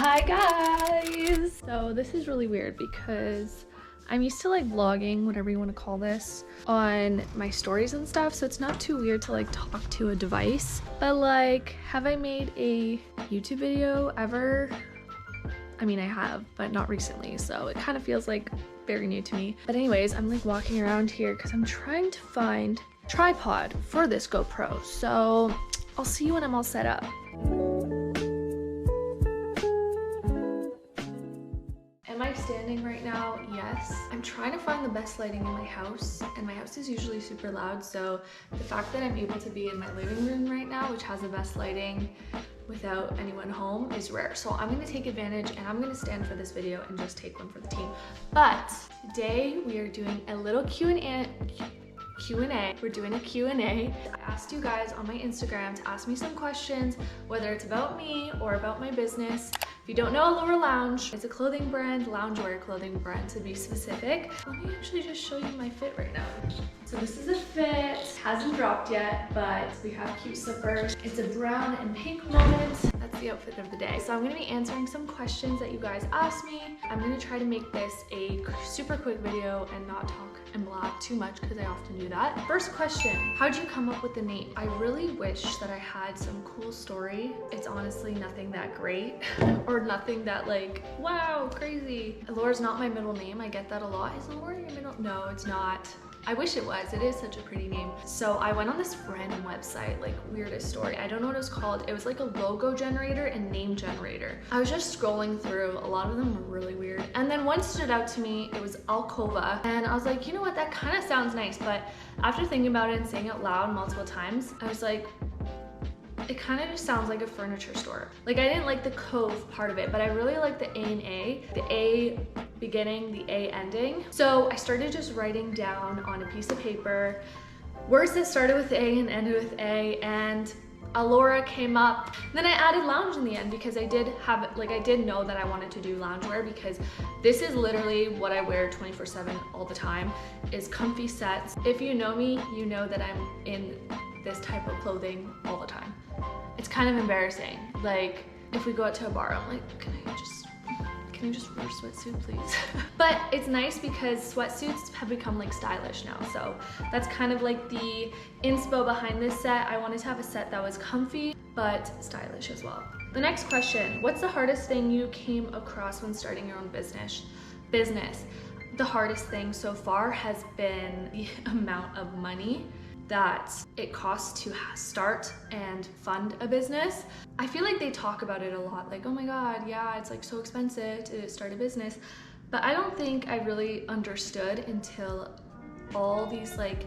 Hi guys! So this is really weird because I'm used to like vlogging, whatever you want to call this, on my stories and stuff, so it's not too weird to like talk to a device. But like, have I made a YouTube video ever? I mean, I have, but not recently, so it kind of feels like very new to me. But anyways, I'm like walking around here because I'm trying to find a tripod for this GoPro, so I'll see you when I'm all set up. Am I standing right now? Yes. I'm trying to find the best lighting in my house, and my house is usually super loud, so the fact that I'm able to be in my living room right now, which has the best lighting without anyone home, is rare. So I'm gonna take advantage and I'm gonna stand for this video and just take one for the team. But today we are doing a little Q&A. We're doing a Q&A. I asked you guys on my Instagram to ask me some questions, whether it's about me or about my business. If you don't know Aloura Lounge, it's a clothing brand, loungewear clothing brand to be specific. Let me actually just show you my fit right now. So this is a fit, hasn't dropped yet, but we have cute slippers. It's a brown and pink moment. That's the outfit of the day. So I'm gonna be answering some questions that you guys asked me. I'm gonna try to make this a super quick video and not talk and blab too much because I often do that. First question, how'd you come up with the name? I really wish that I had some cool story. It's honestly nothing that great or nothing that like, wow, crazy. Aloura's not my middle name. I get that a lot. Is Aloura your middle? No, it's not. I wish it was. It is such a pretty name. So I went on this random website, like weirdest story. I don't know what it was called. It was like a logo generator and name generator. I was just scrolling through. A lot of them were really weird. And then one stood out to me. It was Alcova. And I was like, you know what? That kind of sounds nice. But after thinking about it and saying it loud multiple times, I was like, it kind of just sounds like a furniture store. Like I didn't like the Cove part of it, but I really like the A and A. The A beginning, the A ending. So I started just writing down on a piece of paper words that started with A and ended with A, and Aloura came up. Then I added lounge in the end because I did have, like I did know that I wanted to do loungewear because this is literally what I wear 24/7 all the time, is comfy sets. If you know me, you know that I'm in this type of clothing all the time. It's kind of embarrassing. Like if we go out to a bar, I'm like, can I just wear a sweatsuit, please? But it's nice because sweatsuits have become like stylish now. So that's kind of like the inspo behind this set. I wanted to have a set that was comfy, but stylish as well. The next question, what's the hardest thing you came across when starting your own business? The hardest thing so far has been the amount of money that it costs to start and fund a business. I feel like they talk about it a lot, like, oh my God, yeah, it's like so expensive to start a business. But I don't think I really understood until all these like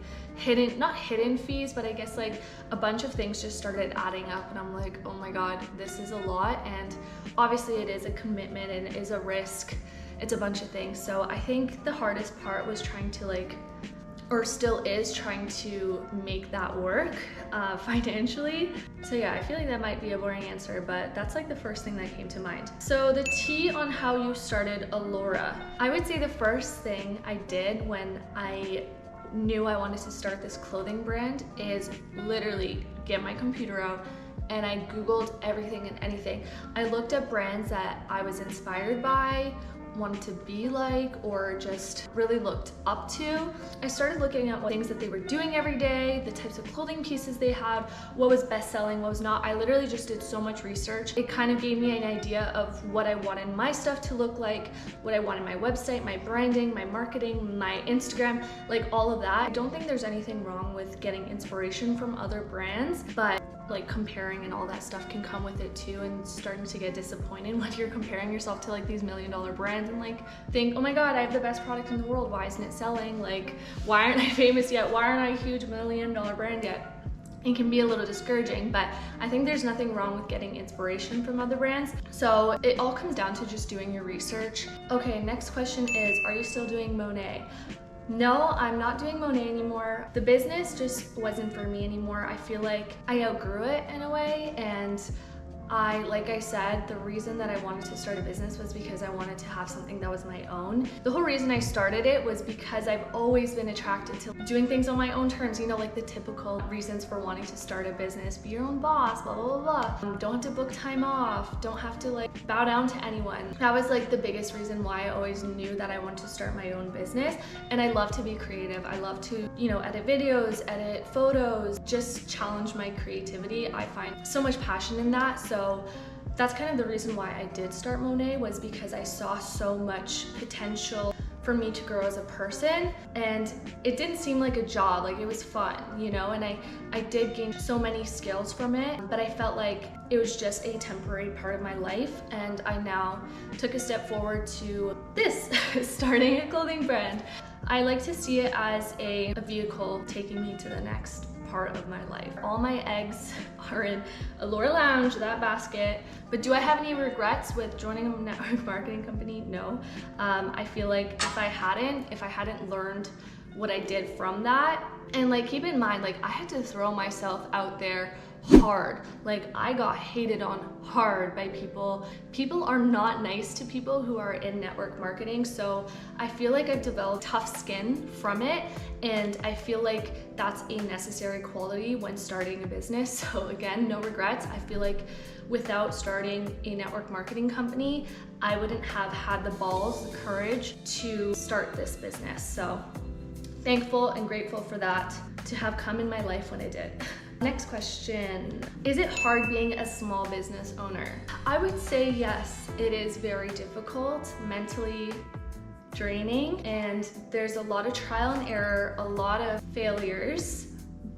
not hidden fees, but I guess like a bunch of things just started adding up, and I'm like, oh my God, this is a lot. And obviously it is a commitment and it is a risk. It's a bunch of things. So I think the hardest part was trying to like, or still is trying to make that work financially. So yeah, I feel like that might be a boring answer, but that's like the first thing that came to mind. So the tea on how you started Aloura. I would say the first thing I did when I knew I wanted to start this clothing brand is literally get my computer out and I Googled everything and anything. I looked at brands that I was inspired by, wanted to be like, or just really looked up to. I started looking at what things that they were doing every day, the types of clothing pieces they had, what was best selling, what was not. I literally just did so much research. It kind of gave me an idea of what I wanted my stuff to look like, what I wanted my website, my branding, my marketing, my Instagram, like all of that. I don't think there's anything wrong with getting inspiration from other brands, but like comparing and all that stuff can come with it too, and starting to get disappointed when you're comparing yourself to like these $1 million brands and like think, oh my God, I have the best product in the world, why isn't it selling? Like, why aren't I famous yet? Why aren't I a huge $1 million brand yet? It can be a little discouraging, but I think there's nothing wrong with getting inspiration from other brands. So it all comes down to just doing your research. Okay, next question is, are you still doing Monet? No, I'm not doing Monet anymore. The business just wasn't for me anymore. I feel like I outgrew it in a way, and Like I said, the reason that I wanted to start a business was because I wanted to have something that was my own. The whole reason I started it was because I've always been attracted to doing things on my own terms, you know, like the typical reasons for wanting to start a business: be your own boss, blah, blah, blah, blah. Don't have to book time off, don't have to like bow down to anyone. That was like the biggest reason why I always knew that I wanted to start my own business. And I love to be creative. I love to, you know, edit videos, edit photos, just challenge my creativity. I find so much passion in that. So that's kind of the reason why I did start Monet, was because I saw so much potential for me to grow as a person, and it didn't seem like a job. Like, it was fun, you know, and I did gain so many skills from it, but I felt like it was just a temporary part of my life, and I now took a step forward to this, starting a clothing brand. I like to see it as a vehicle taking me to the next part of my life. All my eggs are in Aloura Lounge, that basket. But do I have any regrets with joining a network marketing company? No. I feel like if I hadn't learned what I did from that, and like, keep in mind, like, I had to throw myself out there hard. Like, I got hated on hard by people. People are not nice to people who are in network marketing. So I feel like I've developed tough skin from it. And I feel like that's a necessary quality when starting a business. So again, no regrets. I feel like without starting a network marketing company, I wouldn't have had the balls, the courage to start this business. So thankful and grateful for that to have come in my life when it did. Next question. Is it hard being a small business owner? I would say yes, it is very difficult, mentally draining, and there's a lot of trial and error, a lot of failures,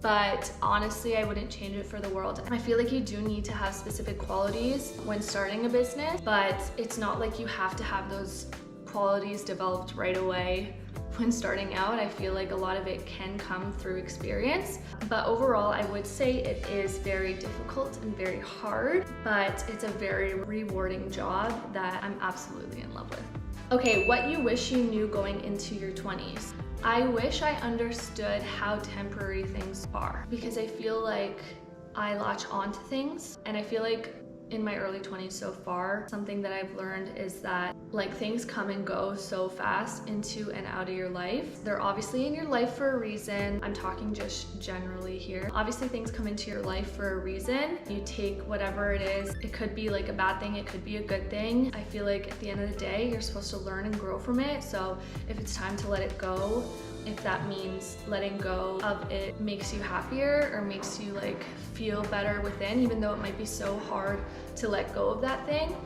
but honestly, I wouldn't change it for the world. I feel like you do need to have specific qualities when starting a business, but it's not like you have to have those qualities developed right away. When starting out, I feel like a lot of it can come through experience, but overall, I would say it is very difficult and very hard, but it's a very rewarding job that I'm absolutely in love with. Okay, what you wish you knew going into your 20s. I wish I understood how temporary things are, because I feel like I latch on to things, and I feel like in my early 20s so far, something that I've learned is that like, things come and go so fast into and out of your life. They're obviously in your life for a reason. I'm talking just generally here. Obviously things come into your life for a reason. You take whatever it is. It could be like a bad thing, it could be a good thing. I feel like at the end of the day, you're supposed to learn and grow from it. So if it's time to let it go, if that means letting go of it makes you happier or makes you like feel better within, even though it might be so hard to let go of that thing,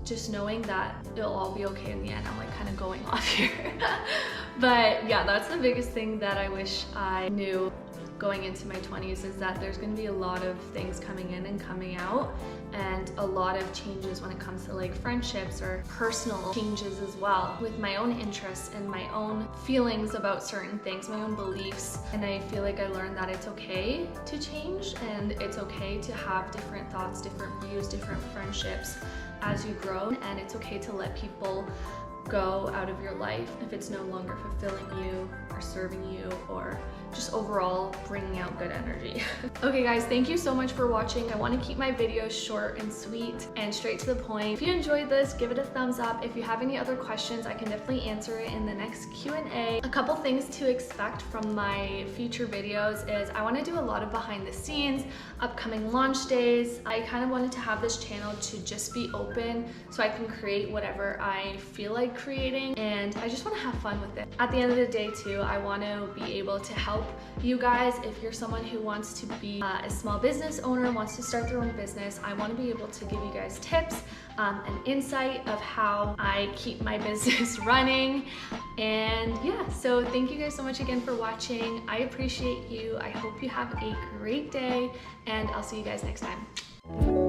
just knowing that it'll all be okay in the end. I'm like kind of going off here. But yeah, that's the biggest thing that I wish I knew going into my 20s, is that there's going to be a lot of things coming in and coming out, and a lot of changes when it comes to like friendships or personal changes as well, with my own interests and my own feelings about certain things, my own beliefs. And I feel like I learned that it's okay to change, and it's okay to have different thoughts, different views, different friendships as you grow, and it's okay to let people go out of your life if it's no longer fulfilling you or serving you or just overall bringing out good energy. Okay guys, thank you so much for watching. I want to keep my videos short and sweet and straight to the point. If you enjoyed this, give it a thumbs up. If you have any other questions, I can definitely answer it in the next Q&A. A couple things to expect from my future videos is I want to do a lot of behind the scenes, upcoming launch days. I kind of wanted to have this channel to just be open so I can create whatever I feel like creating, and I just want to have fun with it. At the end of the day too, I want to be able to help you guys. If you're someone who wants to be a small business owner, wants to start their own business, I want to be able to give you guys tips and insight of how I keep my business running. And yeah, so thank you guys so much again for watching. I appreciate you. I hope you have a great day, and I'll see you guys next time.